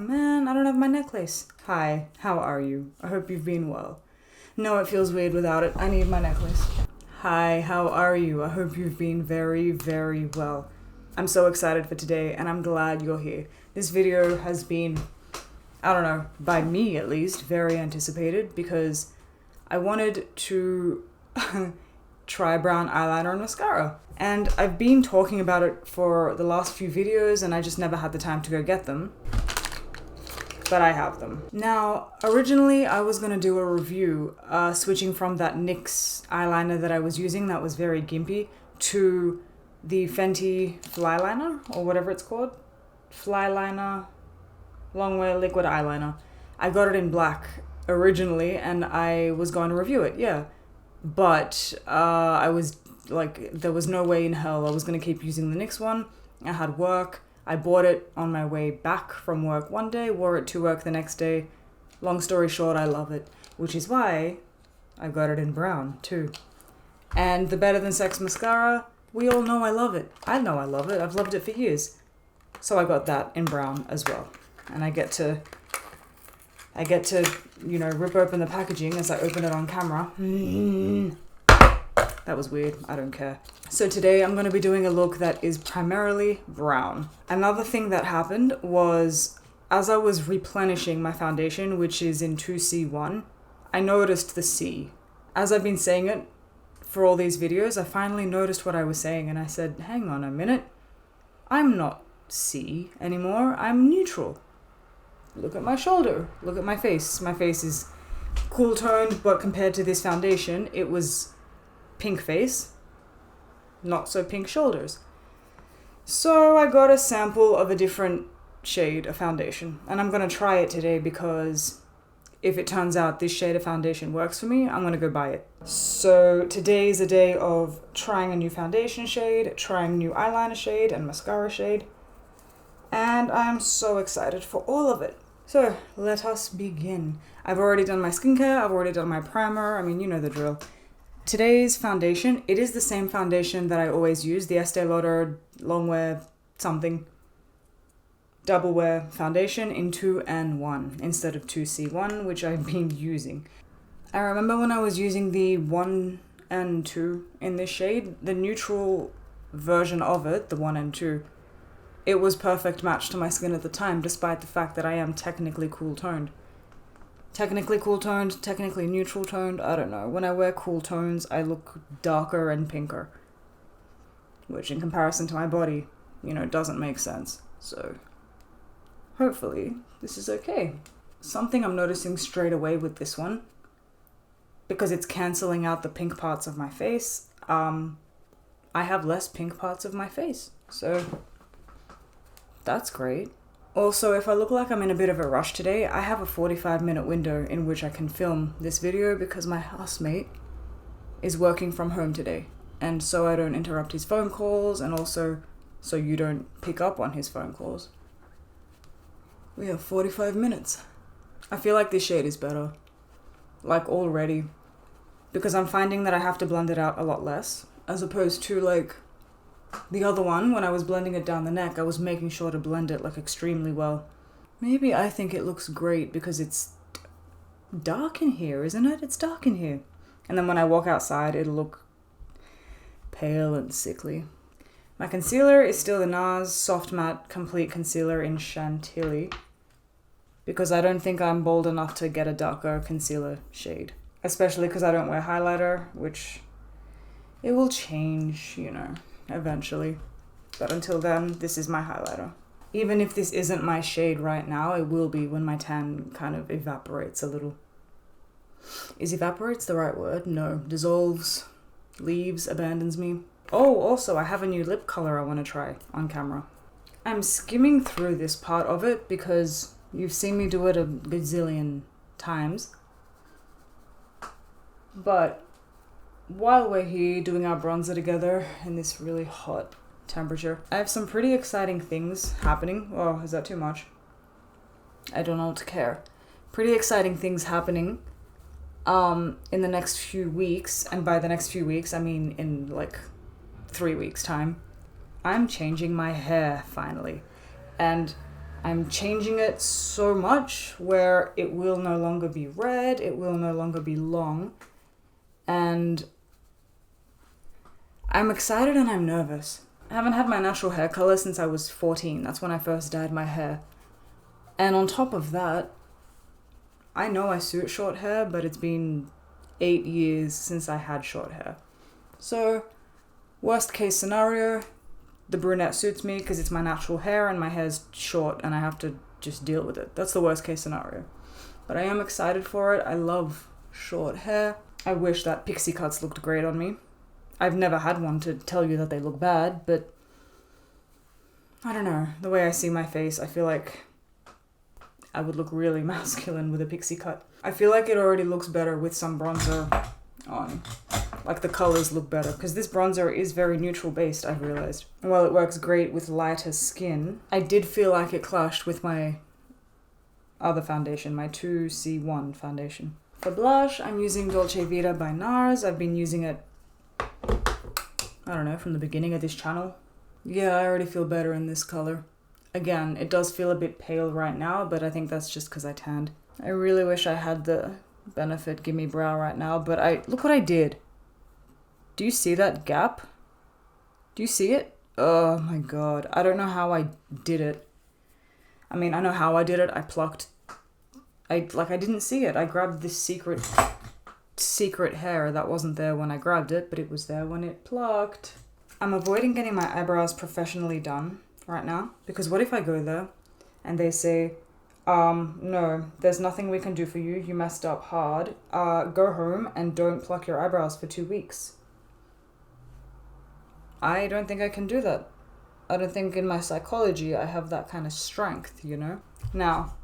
man, I don't have my necklace. Hi, how are you? I hope you've been well. No, it feels weird without it. I need my necklace. Hi, how are you? I hope you've been very, very well. I'm so excited for today and I'm glad you're here. This video has been, I don't know, by me at least, very anticipated because I wanted to try brown eyeliner and mascara. And I've been talking about it for the last few videos and I just never had the time to go get them. But I have them. Now, originally I was gonna do a review switching from that NYX eyeliner that I was using that was very gimpy to the Fenty Flyliner, or whatever it's called. Flyliner, long-wear liquid eyeliner. I got it in black originally and I was going to review it, yeah. But I was like, there was no way in hell I was gonna keep using the NYX one. I had work. I bought it on my way back from work one day, wore it to work the next day. Long story short, I love it, which is why I got it in brown too. And the Better Than Sex Mascara, we all know I love it. I know I love it. I've loved it for years. So I got that in brown as well. And I get to, you know, rip open the packaging as I open it on camera. That was weird, I don't care. So today I'm gonna be doing a look that is primarily brown. Another thing that happened was, as I was replenishing my foundation, which is in 2C1, I noticed the C. As I've been saying it for all these videos, I finally noticed what I was saying and I said, hang on a minute, I'm not C anymore, I'm neutral. Look at my shoulder, look at my face. My face is cool toned, but compared to this foundation, it was pink face, not so pink shoulders. So I got a sample of a different shade of foundation and I'm gonna try it today because if it turns out this shade of foundation works for me, I'm gonna go buy it. So today is a day of trying a new foundation shade, trying a new eyeliner shade and mascara shade, and I'm so excited for all of it. So let us begin. I've already done my skincare, I've already done my primer, I mean, you know the drill. Today's foundation, it is the same foundation that I always use, the Estee Lauder Longwear something double wear foundation in 2N1 instead of 2C1, which I've been using. I remember when I was using the 1N2 in this shade, the neutral version of it, the 1N2, it was perfect match to my skin at the time, despite the fact that I am technically cool toned. Technically cool toned, technically neutral toned, I don't know. When I wear cool tones, I look darker and pinker. Which in comparison to my body, you know, doesn't make sense. So, hopefully, this is okay. Something I'm noticing straight away with this one, because it's cancelling out the pink parts of my face, I have less pink parts of my face. So, that's great. Also, if I look like I'm in a bit of a rush today, I have a 45-minute window in which I can film this video because my housemate is working from home today. And so I don't interrupt his phone calls and also so you don't pick up on his phone calls. We have 45 minutes. I feel like this shade is better. Like already. Because I'm finding that I have to blend it out a lot less. As opposed to like the other one, when I was blending it down the neck, I was making sure to blend it like extremely well. Maybe I think it looks great because it's dark in here, isn't it? It's dark in here. And then when I walk outside, it'll look pale and sickly. My concealer is still the NARS Soft Matte Complete Concealer in Chantilly. Because I don't think I'm bold enough to get a darker concealer shade. Especially because I don't wear highlighter, which it will change, you know, eventually. But until then, this is my highlighter. Even if this isn't my shade right now, it will be when my tan kind of evaporates a little. Is evaporates the right word? No. Dissolves, leaves, abandons me. Oh, also, I have a new lip color I want to try on camera. I'm skimming through this part of it because you've seen me do it a gazillion times. But while we're here doing our bronzer together in this really hot temperature, I have some pretty exciting things happening. Oh, is that too much? I don't know to care. Pretty exciting things happening in the next few weeks. And by the next few weeks, I mean in like 3 weeks' time. I'm changing my hair finally. And I'm changing it so much where it will no longer be red, it will no longer be long, and I'm excited and I'm nervous. I haven't had my natural hair color since I was 14. That's when I first dyed my hair. And on top of that, I know I suit short hair, but it's been 8 years since I had short hair. So, worst case scenario, the brunette suits me because it's my natural hair and my hair's short and I have to just deal with it. That's the worst case scenario. But I am excited for it. I love short hair. I wish that pixie cuts looked great on me. I've never had one to tell you that they look bad, but I don't know. The way I see my face, I feel like I would look really masculine with a pixie cut. I feel like it already looks better with some bronzer on. Like the colors look better because this bronzer is very neutral based, I've realized. And while it works great with lighter skin, I did feel like it clashed with my other foundation, my 2C1 foundation. For blush, I'm using Dolce Vita by NARS. I've been using it, I don't know, from the beginning of this channel. Yeah, I already feel better in this color. Again, it does feel a bit pale right now, but I think that's just because I tanned. I really wish I had the Benefit Gimme Brow right now, but look what I did. Do you see that gap? Do you see it? Oh my god. I don't know how I did it. I mean, I know how I did it. I plucked. I didn't see it. I grabbed this secret hair that wasn't there when I grabbed it, but it was there when it plucked. I'm avoiding getting my eyebrows professionally done right now, because what if I go there and they say, no, there's nothing we can do for you. You messed up hard. Go home and don't pluck your eyebrows for 2 weeks. I don't think I can do that. I don't think in my psychology I have that kind of strength, you know? Now,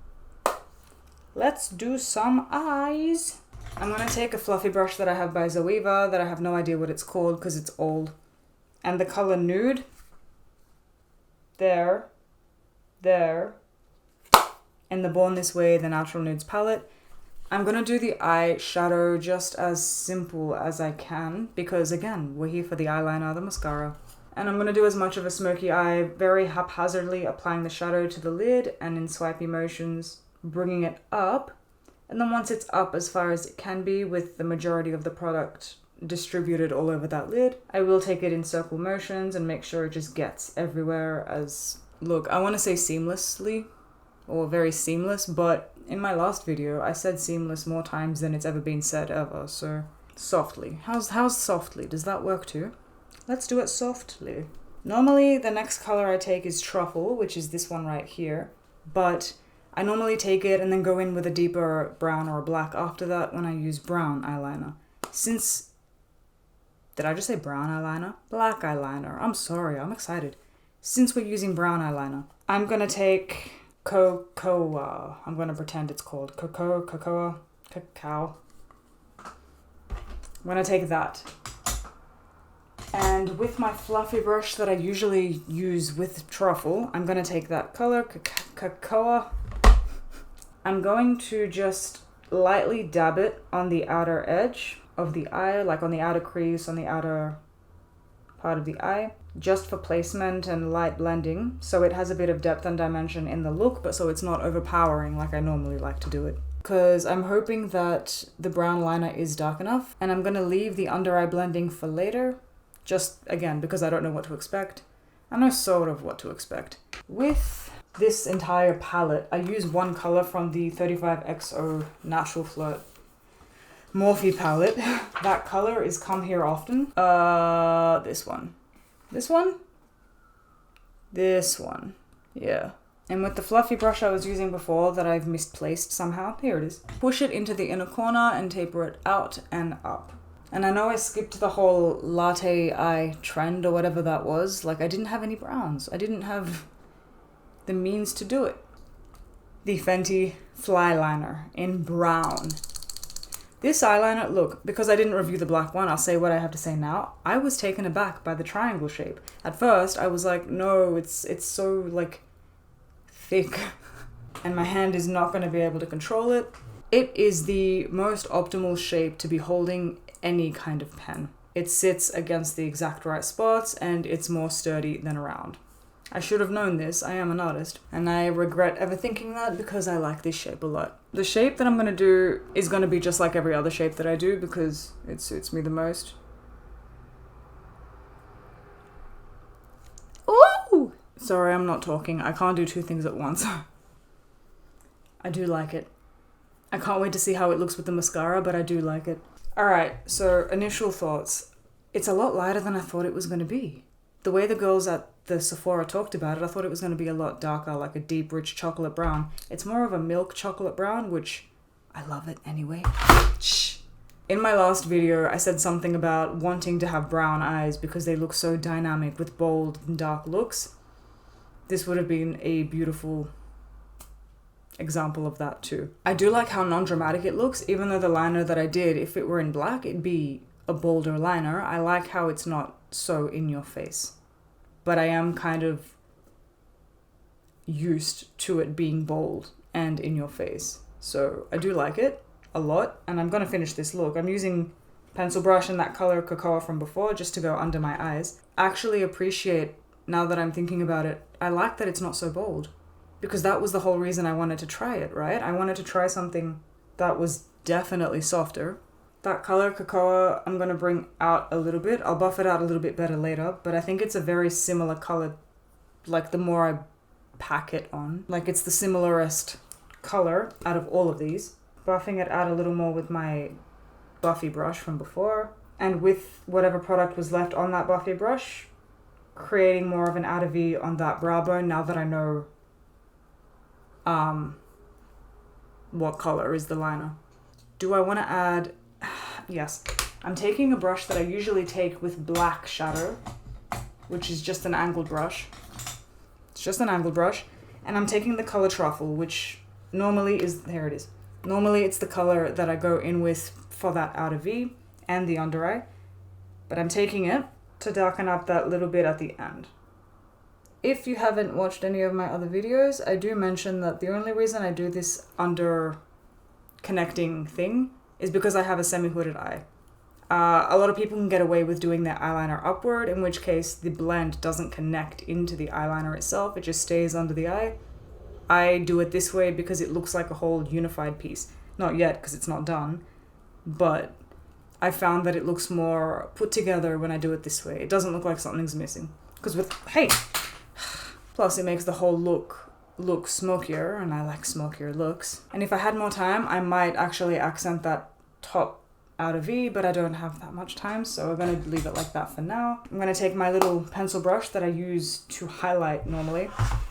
let's do some eyes. I'm gonna take a fluffy brush that I have by Zoeva that I have no idea what it's called because it's old. And the color Nude. There. In the Born This Way, the Natural Nudes palette. I'm gonna do the eyeshadow just as simple as I can because, again, we're here for the eyeliner, the mascara. And I'm gonna do as much of a smoky eye, very haphazardly applying the shadow to the lid and in swipey motions, bringing it up. And then once it's up as far as it can be with the majority of the product distributed all over that lid, I will take it in circle motions and make sure it just gets everywhere as, look, I wanna say seamlessly, or very seamless, but in my last video, I said seamless more times than it's ever been said ever, so softly. How's softly? Does that work too? Let's do it softly. Normally, the next color I take is Truffle, which is this one right here, but I normally take it and then go in with a deeper brown or a black after that when I use brown eyeliner. Did I just say brown eyeliner? Black eyeliner. I'm sorry, I'm excited. Since we're using brown eyeliner, I'm gonna take Cocoa. I'm gonna pretend it's called cacao. I'm gonna take that. And with my fluffy brush that I usually use with Truffle, I'm gonna take that color, cacao. I'm going to just lightly dab it on the outer edge of the eye, like on the outer crease, on the outer part of the eye, just for placement and light blending, so it has a bit of depth and dimension in the look, but so it's not overpowering like I normally like to do it. Because I'm hoping that the brown liner is dark enough, and I'm gonna leave the under eye blending for later, just again, because I don't know what to expect. I know sort of what to expect. With this entire palette, I use one color from the 35XO Natural Flirt Morphe palette. That color is Come Here Often. This one. This one? This one. Yeah. And with the fluffy brush I was using before that I've misplaced somehow, here it is. Push it into the inner corner and taper it out and up. And I know I skipped the whole latte eye trend or whatever that was. Like, I didn't have any browns. I didn't have the means to do it. The Fenty Flyliner in brown. This eyeliner, look, because I didn't review the black one, I'll say what I have to say now. I was taken aback by the triangle shape. At first, I was like, no, it's so, like, thick. And my hand is not going to be able to control it. It is the most optimal shape to be holding any kind of pen. It sits against the exact right spots, and it's more sturdy than round. I should have known this. I am an artist. And I regret ever thinking that because I like this shape a lot. The shape that I'm going to do is going to be just like every other shape that I do because it suits me the most. Ooh! Sorry, I'm not talking. I can't do two things at once. I do like it. I can't wait to see how it looks with the mascara, but I do like it. Alright, so initial thoughts. It's a lot lighter than I thought it was going to be. The way the girls at the Sephora talked about it, I thought it was going to be a lot darker, like a deep, rich chocolate brown. It's more of a milk chocolate brown, which I love it anyway. Shh. In my last video, I said something about wanting to have brown eyes because they look so dynamic with bold and dark looks. This would have been a beautiful example of that too. I do like how non-dramatic it looks, even though the liner that I did, if it were in black, it'd be a bolder liner. I like how it's not so in your face. But I am kind of used to it being bold and in your face. So I do like it a lot, and I'm gonna finish this look. I'm using pencil brush in that color Cocoa from before just to go under my eyes. Actually appreciate, now that I'm thinking about it, I like that it's not so bold. Because that was the whole reason I wanted to try it, right? I wanted to try something that was definitely softer. That color Cocoa I'm going to bring out a little bit. I'll buff it out a little bit better later, but I think it's a very similar color, like the more I pack it on. Like it's the similarest color out of all of these. Buffing it out a little more with my Buffy brush from before. And with whatever product was left on that Buffy brush, creating more of an outer V on that brow bone now that I know what color is the liner. Do I want to add... Yes. I'm taking a brush that I usually take with black shadow, which is just an angled brush. It's just an angled brush. And I'm taking the color Truffle, which normally is... Here it is. Normally it's the color that I go in with for that outer V and the under eye. But I'm taking it to darken up that little bit at the end. If you haven't watched any of my other videos, I do mention that the only reason I do this under connecting thing is because I have a semi-hooded eye. A lot of people can get away with doing their eyeliner upward, in which case the blend doesn't connect into the eyeliner itself, it just stays under the eye. I do it this way because it looks like a whole unified piece. Not yet, because it's not done, but I found that it looks more put together when I do it this way. It doesn't look like something's missing. Because with, hey! Plus it makes the whole look smokier, and I like smokier looks. And if I had more time, I might actually accent that top outer V, but I don't have that much time, so we're going to leave it like that for now. I'm going to take my little pencil brush that I use to highlight normally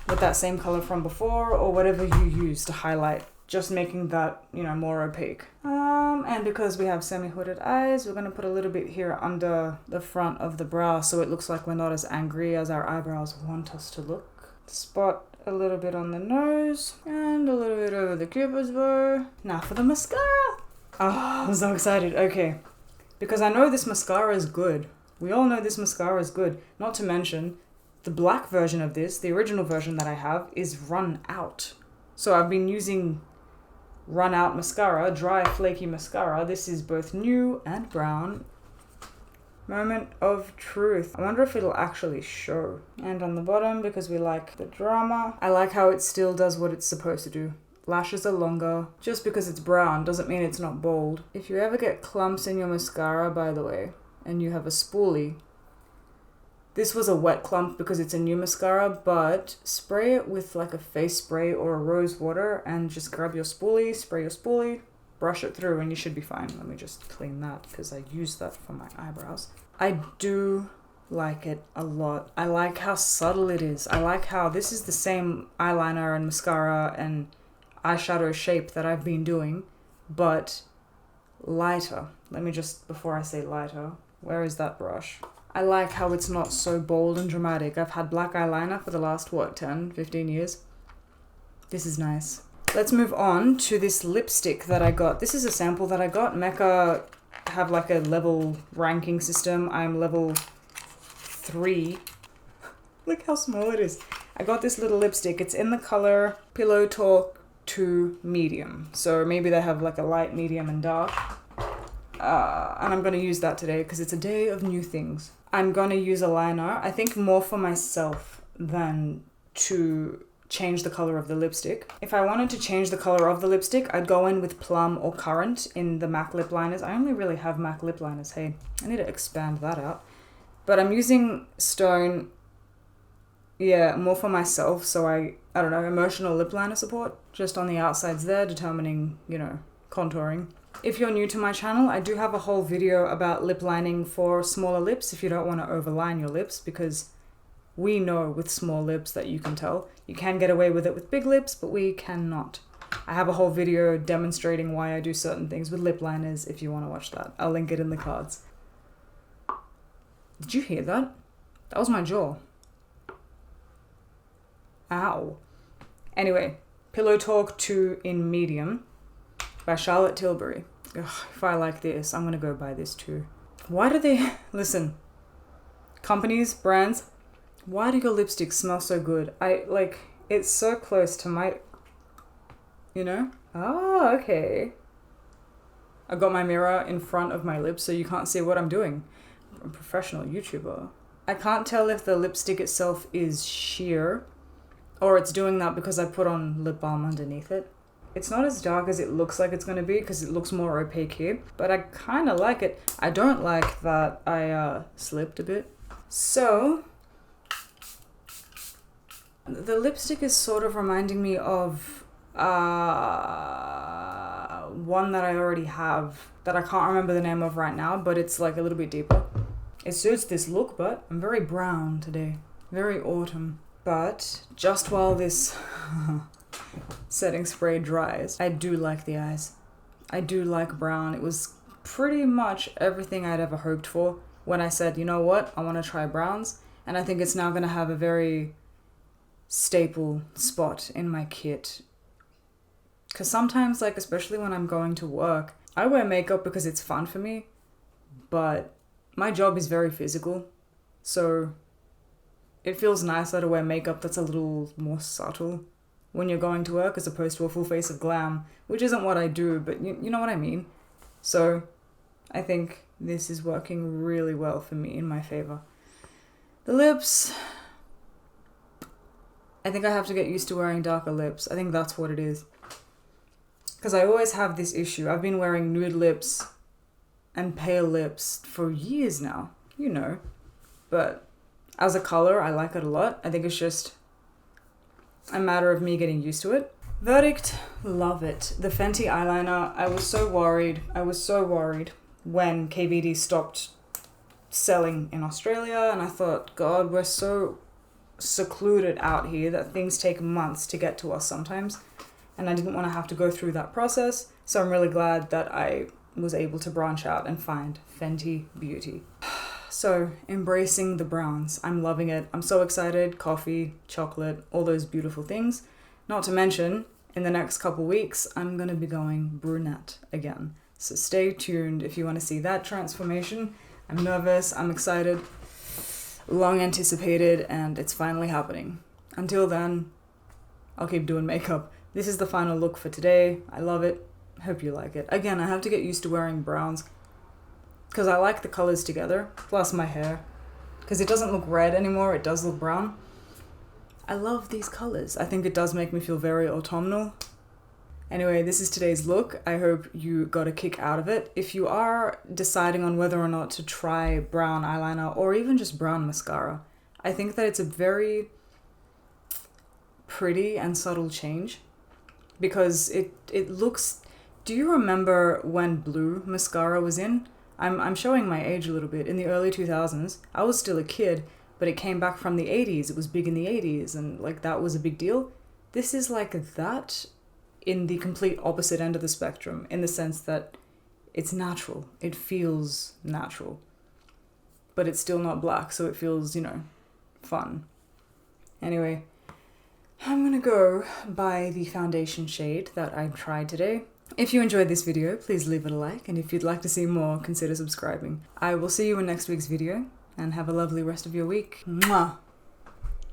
with that same color from before, or whatever you use to highlight, just making that, you know, more opaque. And because we have semi-hooded eyes, we're going to put a little bit here under the front of the brow so it looks like we're not as angry as our eyebrows want us to look. Spot a little bit on the nose and a little bit over the cupid's bow. Now for the mascara. Oh, I'm so excited. Okay. Because I know this mascara is good. We all know this mascara is good. Not to mention, the black version of this, the original version that I have, is run out. So I've been using run out mascara, dry flaky mascara. This is both new and brown. Moment of truth. I wonder if it'll actually show. And on the bottom, because we like the drama, I like how it still does what it's supposed to do. Lashes are longer. Just because it's brown doesn't mean it's not bold. If you ever get clumps in your mascara, by the way, and you have a spoolie, this was a wet clump because it's a new mascara, but spray it with like a face spray or a rose water and just grab your spoolie, spray your spoolie, brush it through, and you should be fine. Let me just clean that because I use that for my eyebrows. I do like it a lot. I like how subtle it is. I like how this is the same eyeliner and mascara and eyeshadow shape that I've been doing, but lighter. Let me just, before I say lighter, where is that brush? I like how it's not so bold and dramatic. I've had black eyeliner for the last, 10, 15 years. This is nice. Let's move on to this lipstick that I got. This is a sample that I got. Mecca have like a level ranking system. I'm level 3. Look how small it is. I got this little lipstick. It's in the color Pillow Talk 2 Medium. So maybe they have like a light, medium, and dark. And I'm going to use that today because it's a day of new things. I'm going to use a liner, I think more for myself. than to change the color of the lipstick. If I wanted to change the color of the lipstick, I'd go in with Plum or Currant in the MAC lip liners. I only really have MAC lip liners. Hey, I need to expand that out. But I'm using Stone, yeah, more for myself. So I don't know, emotional lip liner support, just on the outsides there, determining, you know, contouring. If you're new to my channel, I do have a whole video about lip lining for smaller lips if you don't want to overline your lips, because we know with small lips that you can tell. You can get away with it with big lips, but we cannot. I have a whole video demonstrating why I do certain things with lip liners if you want to watch that. I'll link it in the cards. Did you hear that? That was my jaw. Ow. Anyway, Pillow Talk 2 in medium by Charlotte Tilbury. Ugh, if I like this, I'm gonna go buy this too. Why do they... Listen, companies, brands, why do your lipsticks smell so good? It's so close to my... You know? Oh, okay. I got my mirror in front of my lips so you can't see what I'm doing. I'm a professional YouTuber. I can't tell if the lipstick itself is sheer or it's doing that because I put on lip balm underneath it. It's not as dark as it looks like it's going to be because it looks more opaque here, but I kind of like it. I don't like that I slipped a bit. So, the lipstick is sort of reminding me of one that I already have that I can't remember the name of right now, but it's like a little bit deeper. It suits this look, but I'm very brown today. Very autumn. But just while this setting spray dries, I do like the eyes. I do like brown. It was pretty much everything I'd ever hoped for when I said, you know what, I want to try browns. And I think it's now going to have a very staple spot in my kit. Because sometimes, like, especially when I'm going to work, I wear makeup because it's fun for me, but my job is very physical. So it feels nicer to wear makeup that's a little more subtle when you're going to work as opposed to a full face of glam, which isn't what I do, but you know what I mean. So I think this is working really well for me, in my favor. The lips, I think I have to get used to wearing darker lips. I think that's what it is. Because I always have this issue. I've been wearing nude lips and pale lips for years now, you know. But as a color, I like it a lot. I think it's just a matter of me getting used to it. Verdict, love it. The Fenty eyeliner, I was so worried when KVD stopped selling in Australia, and I thought, God, we're so secluded out here that things take months to get to us sometimes, and I didn't want to have to go through that process, so I'm really glad that I was able to branch out and find Fenty Beauty. So, embracing the browns. I'm loving it. I'm so excited. Coffee, chocolate, all those beautiful things. Not to mention, in the next couple weeks, I'm going to be going brunette again. So stay tuned if you want to see that transformation. I'm nervous. I'm excited. Long anticipated, and it's finally happening. Until then, I'll keep doing makeup. This is the final look for today. I love it. Hope you like it. Again, I have to get used to wearing browns because I like the colors together, plus my hair. Because it doesn't look red anymore, it does look brown. I love these colors. I think it does make me feel very autumnal. Anyway, this is today's look. I hope you got a kick out of it. If you are deciding on whether or not to try brown eyeliner or even just brown mascara, I think that it's a very pretty and subtle change because it looks... Do you remember when blue mascara was in? I'm showing my age a little bit. In the early 2000s, I was still a kid, but it came back from the 80s. It was big in the 80s, and like that was a big deal. This is like that in the complete opposite end of the spectrum, in the sense that it's natural. It feels natural. But it's still not black, so it feels, you know, fun. Anyway, I'm gonna go buy the foundation shade that I tried today. If you enjoyed this video, please leave it a like, and if you'd like to see more, consider subscribing. I will see you in next week's video, and have a lovely rest of your week. Mwah!